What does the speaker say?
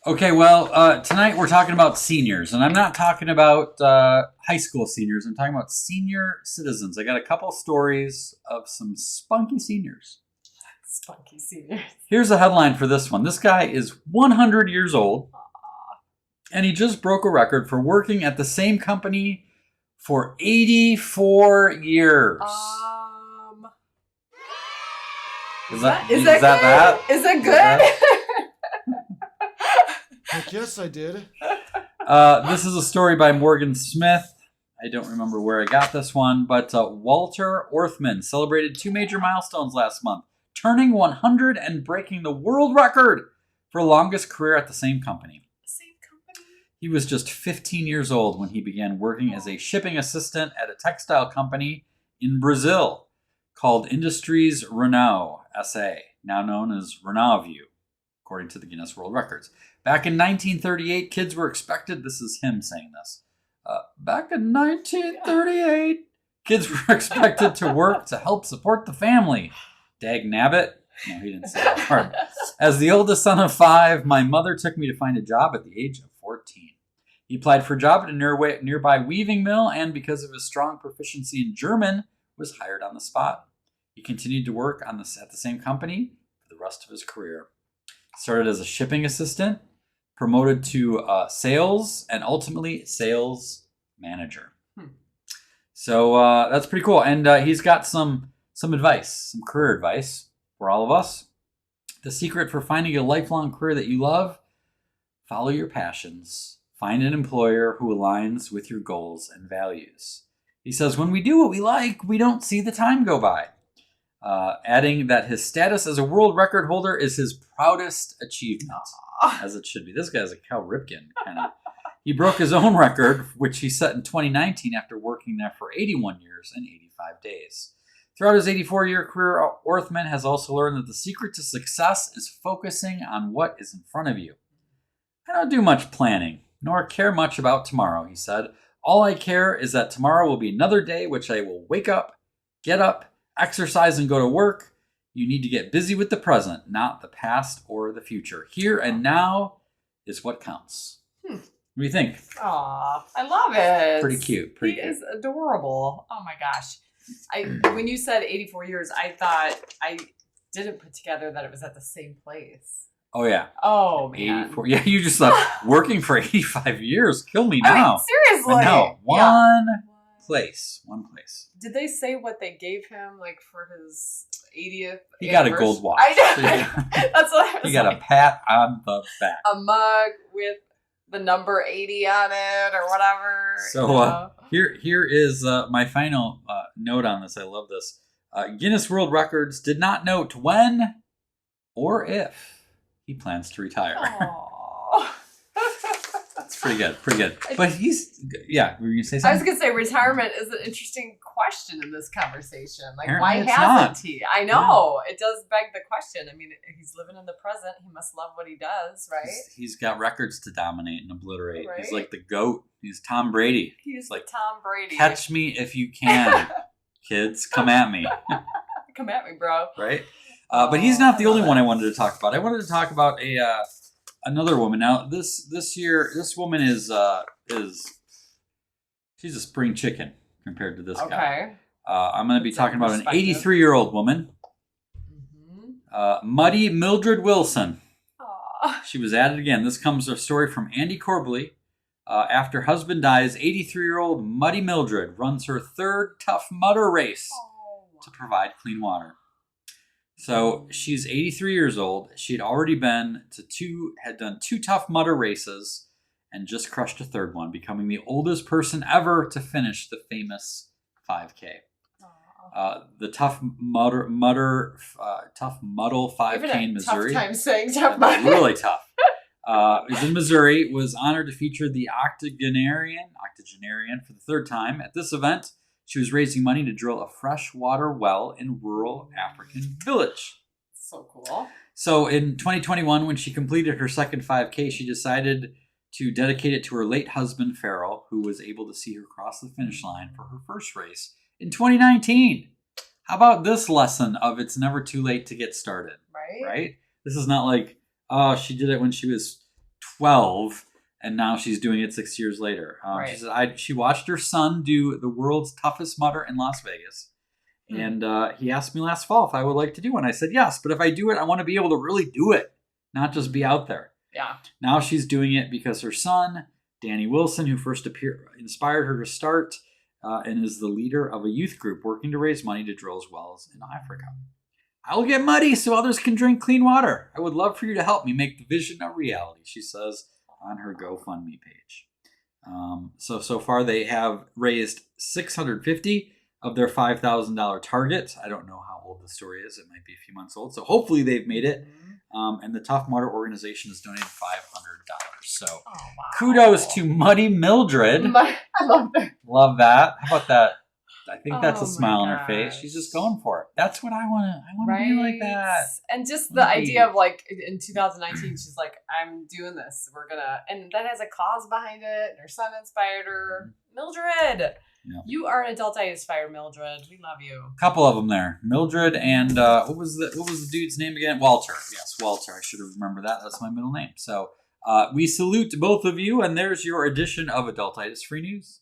Okay, well, tonight we're talking about seniors, and I'm not talking about high school seniors. I'm talking about senior citizens. I got a couple stories of some spunky seniors. Spunky seniors. Here's a headline for this one. This guy is 100 years old, and he just broke a record for working at the same company for 84 years. Is that good? I guess I did. This is a story by Morgan Smith. I don't remember where I got this one, but Walter Orthman celebrated 2 major milestones last month, turning 100 and breaking the world record for longest career at the same company. He was just 15 years old when he began working as a shipping assistant at a textile company in Brazil called Industries Renault SA, now known as Renault-View, according to the Guinness World Records. Back in 1938, kids were expected, this is him saying this, back in 1938, kids were expected to work to help support the family. Dag nabbit. No, he didn't say that part. As the oldest son of 5, my mother took me to find a job at the age of 14. He applied for a job at a nearby weaving mill, and because of his strong proficiency in German, was hired on the spot. He continued to work at the same company for the rest of his career. Started as a shipping assistant, promoted to sales, and ultimately sales manager. So that's pretty cool. And he's got some advice, some career advice for all of us. The secret for finding a lifelong career that you love: follow your passions. Find an employer who aligns with your goals and values. He says, when we do what we like, we don't see the time go by. Adding that his status as a world record holder is his proudest achievement, as it should be. This guy's a Cal Ripken, kind of. He broke his own record, which he set in 2019 after working there for 81 years and 85 days. Throughout his 84-year career, Orthman has also learned that the secret to success is focusing on what is in front of you. I don't do much planning, nor care much about tomorrow, he said. All I care is that tomorrow will be another day which I will wake up, get up, exercise, and go to work. You need to get busy with the present, not the past or the future. Here and now is what counts. What do you think? Aw, I love it. Pretty cute. He is adorable. Oh my gosh. When you said 84 years, I thought I didn't put together that it was at the same place. Oh, yeah. Oh, man. 84. Yeah, you just thought working for 85 years. Kill me now. I mean, seriously. But no, one place. Did they say what they gave him, like, for his 80th? He got a gold watch. I know. That's what I was He got a pat on the back. A mug with the number 80 on it or whatever. So here is my final note on this. I love this. Guinness World Records did not note when or if he plans to retire. That's pretty good. But were you going to say something? I was going to say retirement is an interesting question in this conversation. Like, Apparently why hasn't he? I know. Yeah. It does beg the question. I mean, he's living in the present. He must love what he does, right? He's got records to dominate and obliterate. Right? He's like the GOAT. He's Tom Brady. He's like Tom Brady. Catch me if you can. Kids, come at me. Come at me, bro. Right? But he's not the only one I wanted to talk about. I wanted to talk about another woman. Now, this woman is she's a spring chicken compared to this guy. I'm going to be talking about an 83-year-old woman, Muddy Mildred Wilson. Aww. She was added again. This comes a story from Andy Corbley. After husband dies, 83-year-old Muddy Mildred runs her third Tough Mudder race to provide clean water. So she's 83 years old. She had already done 2 Tough Mudder races and just crushed a third one, becoming the oldest person ever to finish the famous 5K. The Tough Muddle 5K in Missouri. Tough time saying Tough Mudder. Really tough. It was in Missouri. Was honored to feature the octogenarian for the third time. At this event, she was raising money to drill a freshwater well in rural African village. So cool. So in 2021, when she completed her second 5K, she decided to dedicate it to her late husband, Farrell, who was able to see her cross the finish line for her first race in 2019. How about this lesson of it's never too late to get started, right? This is not like, oh, she did it when she was 12 and now she's doing it 6 years later. She said she watched her son do the world's toughest mudder in Las Vegas. And he asked me last fall if I would like to do one. I said yes, but if I do it, I want to be able to really do it, not just be out there. Yeah. Now she's doing it because her son, Danny Wilson, who first inspired her to start, and is the leader of a youth group working to raise money to drill wells in Africa. I will get muddy so others can drink clean water. I would love for you to help me make the vision a reality, she says on her GoFundMe page. So far they have raised $650 of their $5,000 target. I don't know how old the story is. It might be a few months old. So hopefully they've made it. And the Tough Mudder organization has donated $500. So kudos to Muddy Mildred. I love that. Love that. How about that? I think that's a smile on her face. She's just going for it. That's what I want to. I want to be like that. And just the idea of like in 2019, she's like, I'm doing this. We're gonna, and that has a cause behind it. And her son inspired her. Mildred, you are an adultitis-fired Mildred. We love you. A couple of them there, Mildred and what was the dude's name again? Walter. Yes, Walter. I should have remembered that. That's my middle name. So we salute both of you, and there's your edition of Adultitis-Free News.